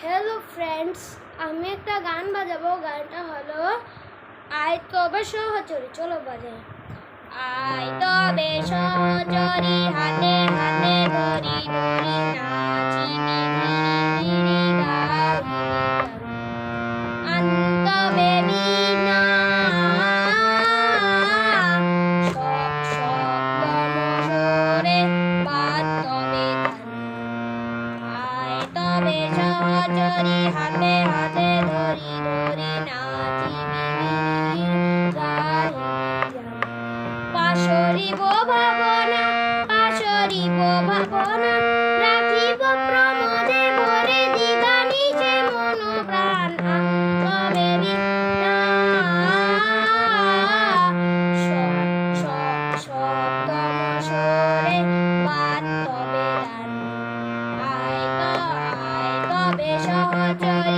Hello friends, আমি একটা গান বাজাবো। গানটা হলো আয় তবে সহচরী। চলো বাজাই। আয় তবে সহচরী, হাতে হাতে ধরি ধরি নাচিবি ঘিরি ঘিরি গাহিবি গান। আনতবে বীণা সপ্তমস্বরে বাজতবে গান। আয় তবে সহচরী, হাতে হাতে ধরি ধরি নাচিবি গিরি গাহিবি গান। পাশরিব ভাবনা, পাশরিব ভাবনা, রাখিব প্রমোদে ভরে দিবানিশে মন প্রাণ। তবে বীণা সপ্তমস্বরে বাজতবে গান। আয় তবে সহচরী,